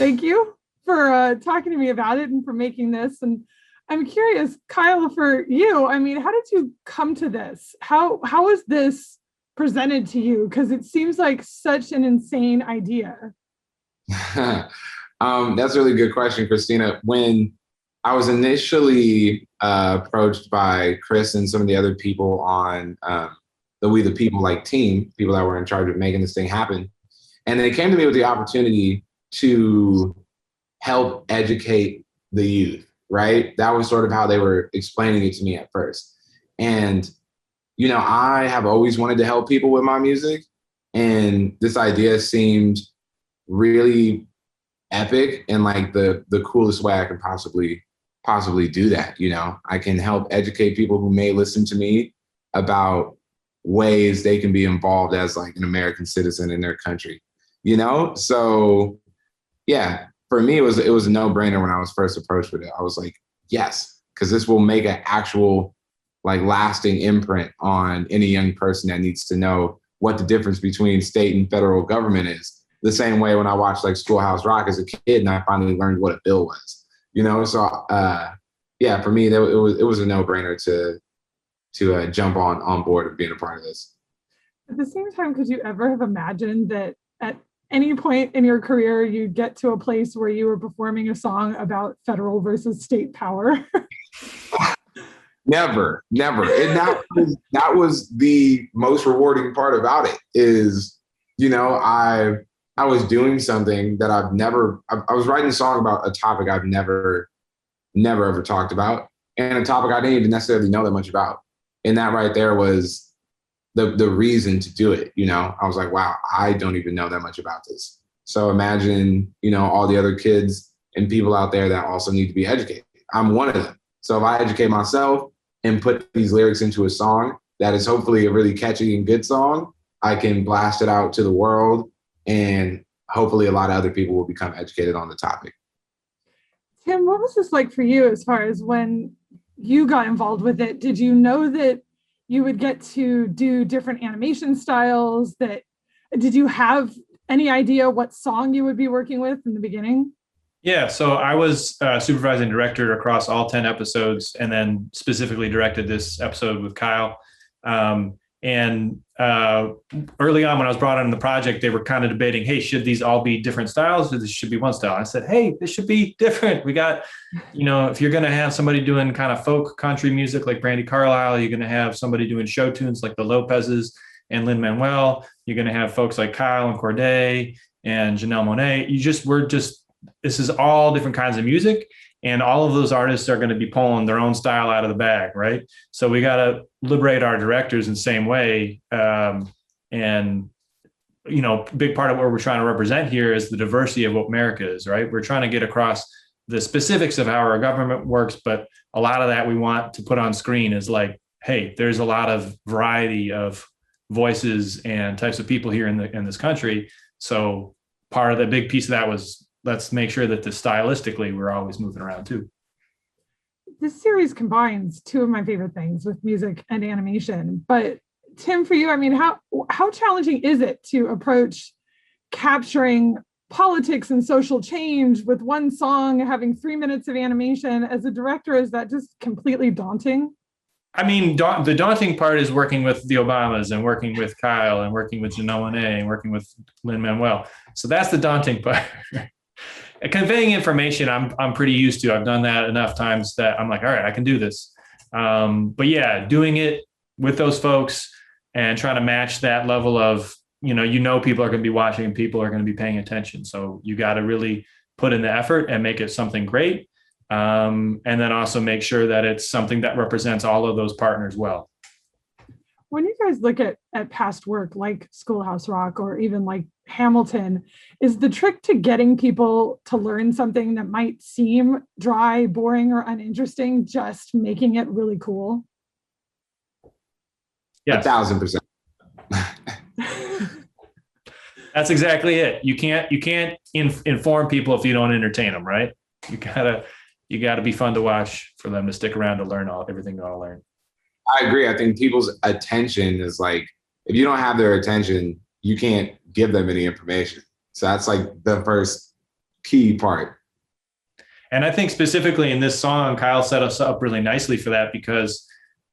thank you for talking to me about it and for making this. And I'm curious, Kyle, for you, I mean, how did you come to this? How was this presented to you? Because it seems like such an insane idea. That's a really good question, Christina. When I was initially approached by Chris and some of the other people on the We the People like team, people that were in charge of making this thing happen, and they came to me with the opportunity to help educate the youth, right? That was sort of how they were explaining it to me at first. And, you know, I have always wanted to help people with my music. And this idea seemed really epic and like the coolest way I could possibly do that. You know, I can help educate people who may listen to me about ways they can be involved as like an American citizen in their country, you know? So yeah, for me, it was a no-brainer when I was first approached with it. I was like, yes, because this will make an actual like lasting imprint on any young person that needs to know what the difference between state and federal government is. The same way when I watched like Schoolhouse Rock as a kid and I finally learned what a bill was, you know? So yeah, for me, it was a no-brainer to jump on board and being a part of this. At the same time, could you ever have imagined that at any point in your career, you'd get to a place where you were performing a song about federal versus state power? Never. And that was the most rewarding part about it is, you know, I was doing something that I was writing a song about a topic I've never ever talked about and a topic I didn't even necessarily know that much about. And that right there was the reason to do it. You know, I was like, wow, I don't even know that much about this. So imagine, you know, all the other kids and people out there that also need to be educated. I'm one of them. So if I educate myself and put these lyrics into a song that is hopefully a really catchy and good song, I can blast it out to the world and hopefully a lot of other people will become educated on the topic. Tim, what was this like for you as far as when you got involved with it? Did you know that you would get to do different animation styles? Did you have any idea what song you would be working with in the beginning? Yeah, so I was supervising director across all 10 episodes and then specifically directed this episode with Kyle. And early on when I was brought on the project, they were kind of debating, hey, should these all be different styles or this should be one style? I said, hey, this should be different. We got, you know, if you're going to have somebody doing kind of folk country music like Brandy Carlisle, you're going to have somebody doing show tunes like the Lopez's and Lin-Manuel. You're going to have folks like Kyle and Corday and Janelle Monáe. This is all different kinds of music. And all of those artists are going to be pulling their own style out of the bag, right? So we got to liberate our directors in the same way. And, you know, big part of what we're trying to represent here is the diversity of what America is, right? We're trying to get across the specifics of how our government works, but a lot of that we want to put on screen is like, hey, there's a lot of variety of voices and types of people here in this country. So part of the big piece of that was, let's make sure that stylistically we're always moving around too. This series combines two of my favorite things with music and animation. But Tim, for you, I mean, how challenging is it to approach capturing politics and social change with one song, having 3 minutes of animation? As a director, is that just completely daunting? I mean, the daunting part is working with the Obamas and working with Kyle and working with Janelle Monáe and working with Lin-Manuel. So that's the daunting part. Conveying information, I'm pretty used to. I've done that enough times that I'm like, all right, I can do this. But yeah, doing it with those folks and trying to match that level of, you know, people are going to be watching and people are going to be paying attention. So you got to really put in the effort and make it something great. And then also make sure that it's something that represents all of those partners well. When you guys look at past work like Schoolhouse Rock or even like Hamilton, is the trick to getting people to learn something that might seem dry, boring, or uninteresting, just making it really cool? Yeah, 1,000%. That's exactly it. You can't inform people if you don't entertain them, right? You gotta be fun to watch for them to stick around to learn everything they want to learn. I agree. I think people's attention is like, if you don't have their attention, you can't give them any information. So that's like the first key part. And I think specifically in this song, Kyle set us up really nicely for that because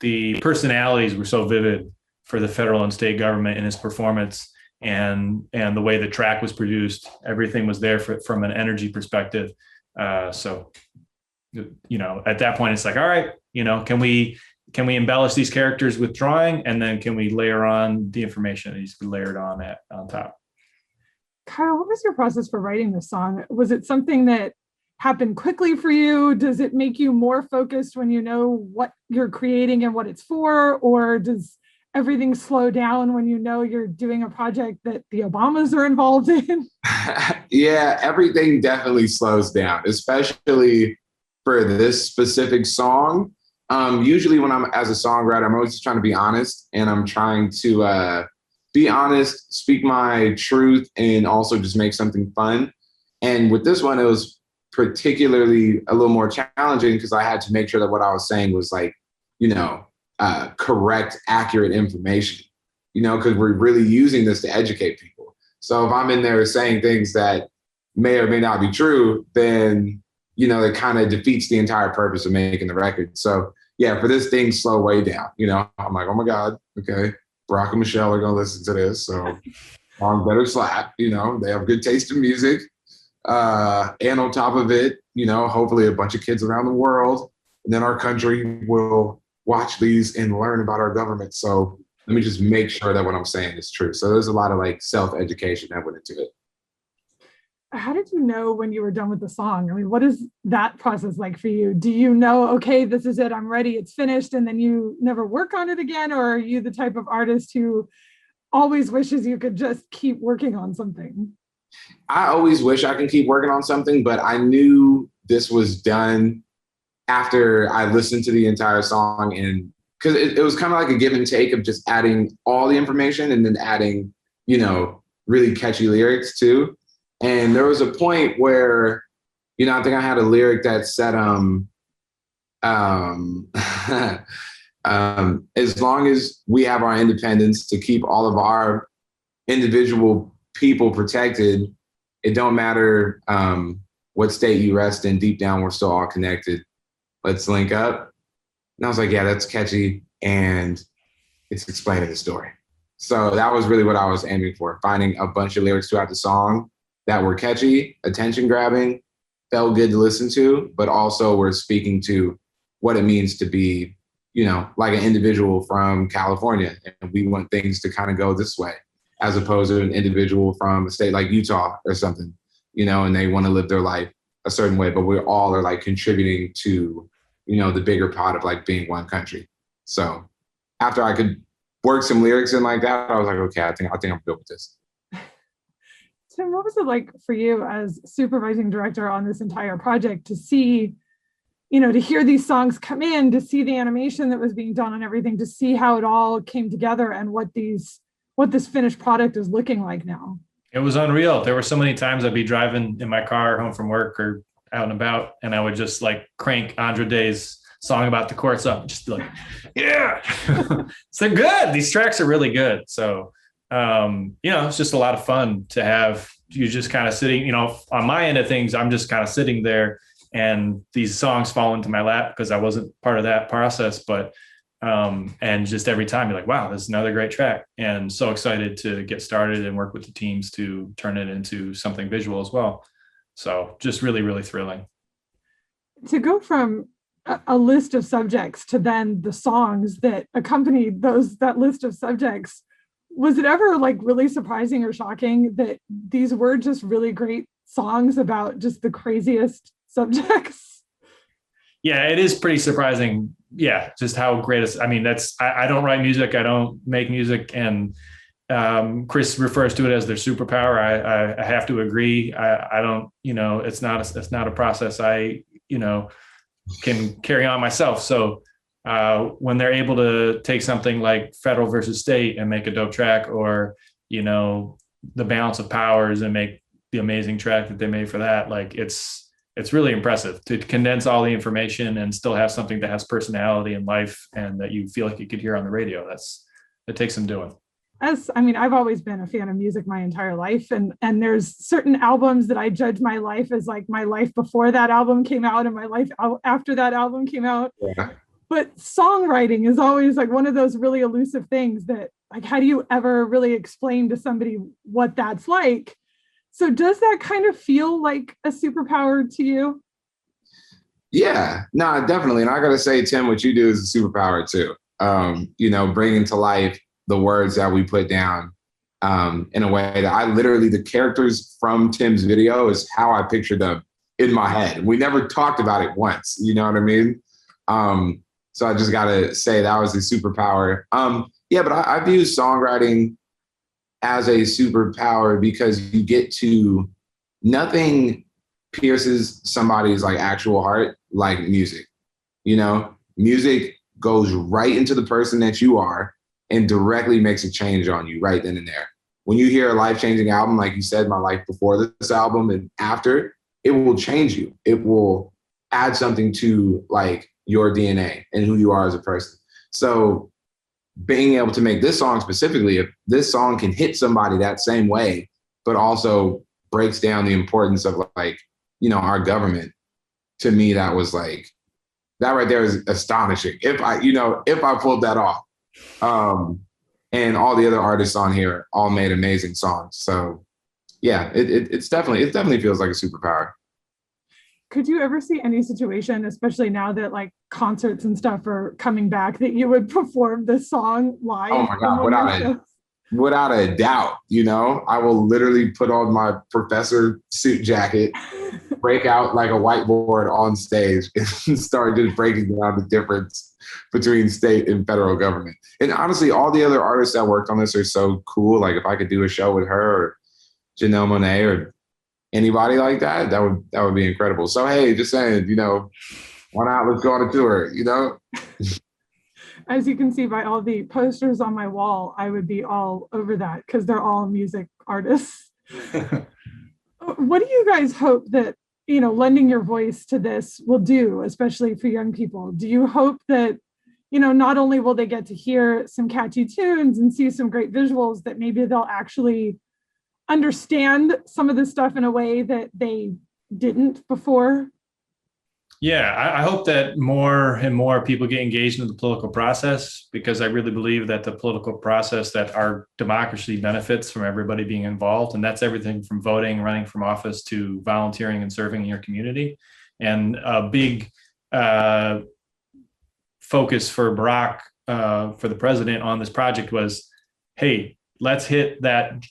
the personalities were so vivid for the federal and state government in his performance, and the way the track was produced, everything was there from an energy perspective. So, at that point, it's like, all right, can we embellish these characters with drawing, and then can we layer on the information that needs to be layered on top? Kyle, what was your process for writing this song? Was it something that happened quickly for you? Does it make you more focused when you know what you're creating and what it's for? Or does everything slow down when you know you're doing a project that the Obamas are involved in? Yeah, everything definitely slows down, especially for this specific song. Usually when I'm as a songwriter, I'm always just trying to be honest, and I'm trying to be honest, speak my truth, and also just make something fun. And with this one, it was particularly a little more challenging because I had to make sure that what I was saying was like, correct, accurate information, because we're really using this to educate people. So if I'm in there saying things that may or may not be true, then, it kind of defeats the entire purpose of making the record. So yeah, for this thing, slow way down, I'm like, oh my God, okay, Barack and Michelle are going to listen to this. So song better slap, they have good taste in music. And on top of it, hopefully a bunch of kids around the world and then our country will watch these and learn about our government. So let me just make sure that what I'm saying is true. So there's a lot of like self-education that went into it. How did you know when you were done with the song? I mean, what is that process like for you? Do you know, okay, this is it, I'm ready, it's finished, and then you never work on it again? Or are you the type of artist who always wishes you could just keep working on something? I always wish I can keep working on something, but I knew this was done after I listened to the entire song, and because it was kind of like a give and take of just adding all the information and then adding, really catchy lyrics too. And there was a point where, I think I had a lyric that said, as long as we have our independence to keep all of our individual people protected, it don't matter what state you rest in, deep down, we're still all connected. Let's link up. And I was like, yeah, that's catchy. And it's explaining the story. So that was really what I was aiming for, finding a bunch of lyrics throughout the song that were catchy, attention grabbing, felt good to listen to, but also were speaking to what it means to be, like an individual from California. And we want things to kind of go this way, as opposed to an individual from a state like Utah or something, and they want to live their life a certain way, but we all are like contributing to, the bigger pot of like being one country. So after I could work some lyrics in like that, I was like, okay, I think I'm good with this. Tim, what was it like for you as supervising director on this entire project to see, to hear these songs come in, to see the animation that was being done and everything, to see how it all came together and what this finished product is looking like now? It was unreal. There were so many times I'd be driving in my car home from work or out and about, and I would just like crank Andra Day's song about the courts up, just like, yeah, so good. These tracks are really good. So, it's just a lot of fun to have you just kind of sitting, on my end of things, I'm just kind of sitting there and these songs fall into my lap because I wasn't part of that process, but and just every time you're like, wow, this is another great track. And so excited to get started and work with the teams to turn it into something visual as well. So just really, really thrilling. To go from a list of subjects to then the songs that accompanied that list of subjects, was it ever like really surprising or shocking that these were just really great songs about just the craziest subjects? Yeah, it is pretty surprising. Yeah, just how great it's, I don't write music, I don't make music, and Chris refers to it as their superpower. I have to agree. I don't, it's not a process I, can carry on myself. So when they're able to take something like federal versus state and make a dope track, or, the balance of powers and make the amazing track that they made for that, like it's really impressive to condense all the information and still have something that has personality and life and that you feel like you could hear on the radio. It takes some doing. I've always been a fan of music my entire life, and there's certain albums that I judge my life as like my life before that album came out and my life after that album came out. Yeah. But songwriting is always like one of those really elusive things that, like, how do you ever really explain to somebody what that's like? So does that kind of feel like a superpower to you? Yeah, no, definitely. And I got to say, Tim, what you do is a superpower too. Bringing to life the words that we put down in a way that I literally, the characters from Tim's video is how I pictured them in my head. We never talked about it once, you know what I mean? So I just got to say that was a superpower. But I view songwriting as a superpower because you get to, nothing pierces somebody's like actual heart like music. Music goes right into the person that you are and directly makes a change on you right then and there. When you hear a life-changing album, like you said, my life before this album and after, it will change you. It will add something to like your DNA and who you are as a person. So being able to make this song specifically, if this song can hit somebody that same way, but also breaks down the importance of like, our government, to me, that was like, that right there is astonishing. If I pulled that off. And all the other artists on here all made amazing songs. So yeah, it definitely feels like a superpower. Could you ever see any situation, especially now that like concerts and stuff are coming back, that you would perform this song live? Oh my God, without a doubt, I will literally put on my professor suit jacket, break out like a whiteboard on stage and start just breaking down the difference between state and federal government. And honestly, all the other artists that worked on this are so cool. Like if I could do a show with her or Janelle Monáe or anybody like that, that would be incredible. So, hey, just saying, why not? Let's go on a tour, As you can see by all the posters on my wall, I would be all over that because they're all music artists. What do you guys hope that, lending your voice to this will do, especially for young people? Do you hope that, not only will they get to hear some catchy tunes and see some great visuals, that maybe they'll actually understand some of this stuff in a way that they didn't before? Yeah, I hope that more and more people get engaged in the political process, because I really believe that the political process, that our democracy benefits from everybody being involved. And that's everything from voting, running from office, to volunteering and serving in your community. And a big focus for Barack, for the president on this project was, hey, let's hit that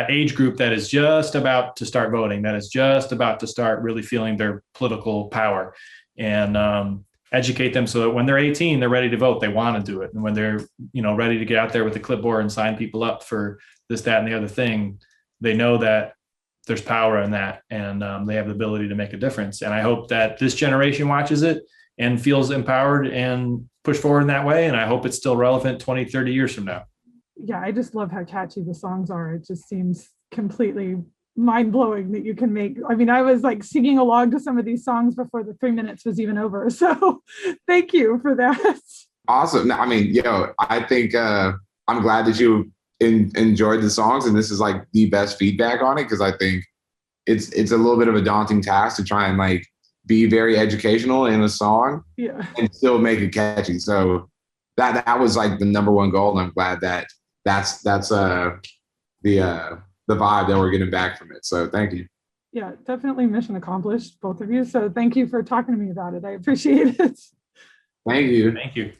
age group that is just about to start voting, that is just about to start really feeling their political power, and educate them so that when they're 18, they're ready to vote. They want to do it. And when they're, ready to get out there with the clipboard and sign people up for this, that, and the other thing, they know that there's power in that, and they have the ability to make a difference. And I hope that this generation watches it and feels empowered and push forward in that way. And I hope it's still relevant 20, 30 years from now. Yeah, I just love how catchy the songs are. It just seems completely mind-blowing that you can make. I was like singing along to some of these songs before the 3 minutes was even over. So thank you for that. Awesome. I think I'm glad that you enjoyed the songs, and this is like the best feedback on it, because I think it's a little bit of a daunting task to try and like be very educational in a song, yeah, and still make it catchy. So that was like the number one goal, and I'm glad that that's the vibe that we're getting back from it. So thank you. Yeah, definitely mission accomplished, both of you. So thank you for talking to me about it. I appreciate it. Thank you. Thank you.